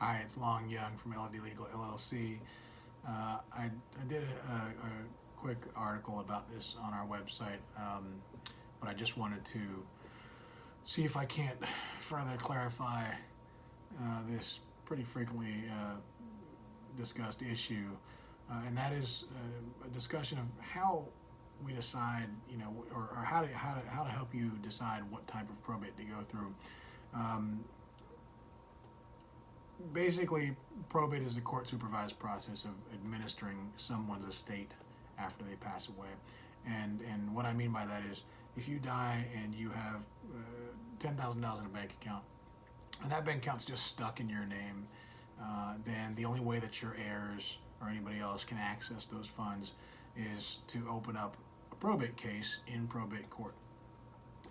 Hi, it's Long Young from LD Legal LLC. I did a quick article about this on our website, but I just wanted to see if I can't further clarify this pretty frequently discussed issue, and that is a discussion of how we decide, or how to help you decide what type of probate to go through. Basically, probate is a court-supervised process of administering someone's estate after they pass away. And what I mean by that is, if you die and you have $10,000 in a bank account, and that bank account's just stuck in your name, then the only way that your heirs or anybody else can access those funds is to open up a probate case in probate court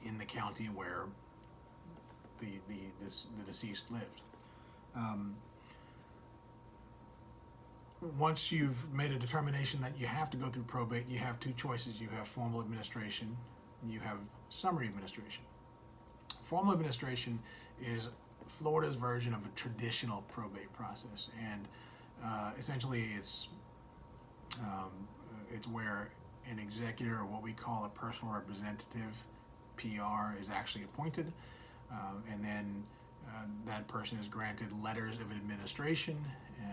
in the county where the deceased lived. Once you've made a determination that you have to go through probate, you have two choices. You have formal administration, and you have summary administration. Formal administration is Florida's version of a traditional probate process, and essentially it's where an executor, or what we call a personal representative, PR, is actually appointed, and then that person is granted letters of administration,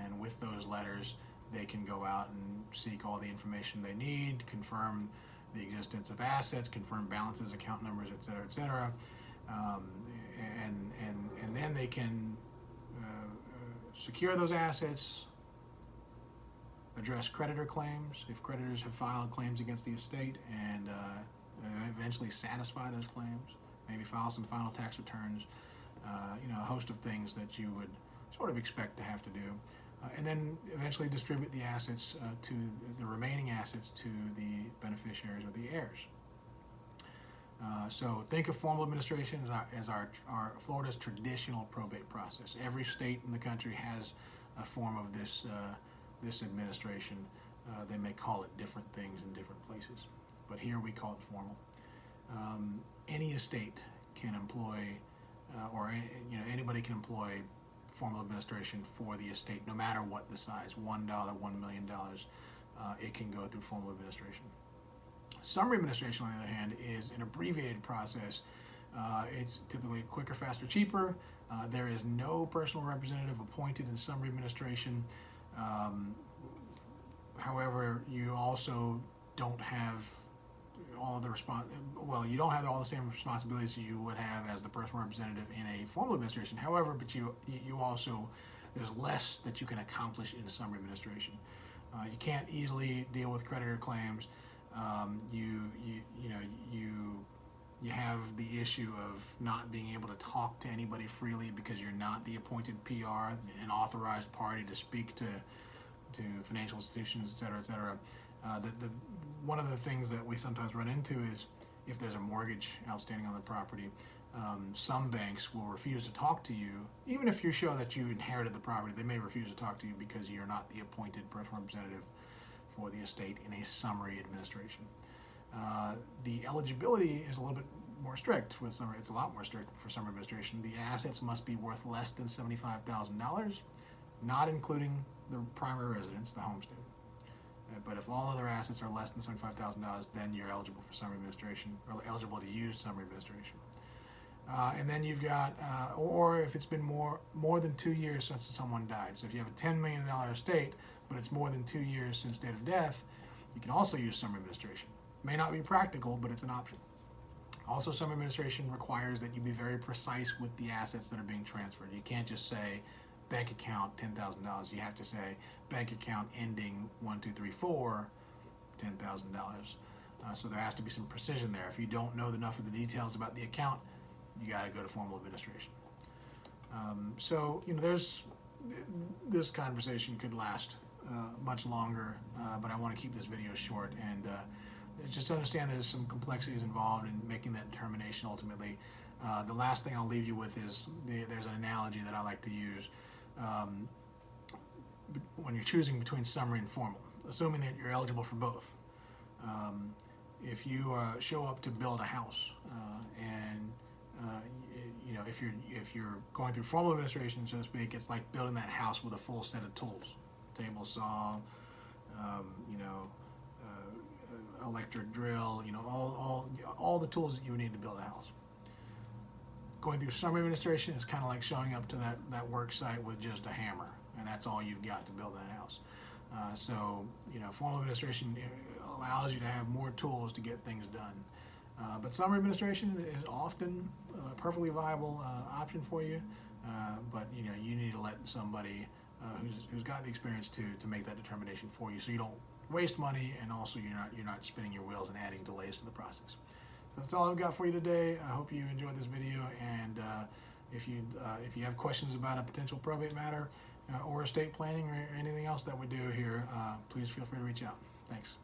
and with those letters they can go out and seek all the information they need, confirm the existence of assets, confirm balances, account numbers, etc., and then they can secure those assets, address creditor claims if creditors have filed claims against the estate, and eventually satisfy those claims, maybe file some final tax returns, a host of things that you would sort of expect to have to do, and then eventually distribute the assets to the remaining assets to the beneficiaries or the heirs. So think of formal administration as our Florida's traditional probate process. Every state in the country has a form of this administration. They may call it different things in different places, but here we call it formal. Any estate can employ, anybody can employ formal administration for the estate, no matter what the size, $1, $1 million, it can go through formal administration. Summary administration, on the other hand, is an abbreviated process. It's typically quicker, faster, cheaper. There is no personal representative appointed in summary administration. However, you also don't have all the you don't have all the same responsibilities you would have as the personal representative in a formal administration. However, but you also, there's less that you can accomplish in summary administration. You can't easily deal with creditor claims. You have the issue of not being able to talk to anybody freely because you're not the appointed PR, an authorized party to speak to financial institutions, et cetera. One of the things that we sometimes run into is if there's a mortgage outstanding on the property, some banks will refuse to talk to you. Even if you show that you inherited the property, they may refuse to talk to you because you're not the appointed personal representative for the estate in a summary administration. The eligibility is a little bit more strict with summary. It's a lot more strict for summary administration. The assets must be worth less than $75,000, not including the primary residence, the homestead. But if all other assets are less than $75,000, then you're eligible for summary administration, or eligible to use summary administration. And then you've got, or if it's been more than 2 years since someone died. So if you have a $10 million estate, but it's more than 2 years since date of death, you can also use summary administration. May not be practical, but it's an option. Also, summary administration requires that you be very precise with the assets that are being transferred. You can't just say bank account $10,000. You have to say bank account ending 1234, $10,000. So there has to be some precision there. If you don't know enough of the details about the account, you got to go to formal administration. There's this conversation could last much longer, but I want to keep this video short and just understand there's some complexities involved in making that determination ultimately. The last thing I'll leave you with is there's an analogy that I like to use when you're choosing between summary and formal, assuming that you're eligible for both. If you show up to build a house and if you're going through formal administration, so to speak, it's like building that house with a full set of tools: table saw, you know, electric drill, you know, all the tools that you would need to build a house. Going through summary administration is kind of like showing up to that work site with just a hammer, and that's all you've got to build that house. So, you know, formal administration allows you to have more tools to get things done. But summary administration is often a perfectly viable option for you. But you know, you need to let somebody who's got the experience to make that determination for you, so you don't waste money, and also you're not spinning your wheels and adding delays to the process. So that's all I've got for you today. I hope you enjoyed this video, and if you have questions about a potential probate matter or estate planning or anything else that we do here, please feel free to reach out. Thanks.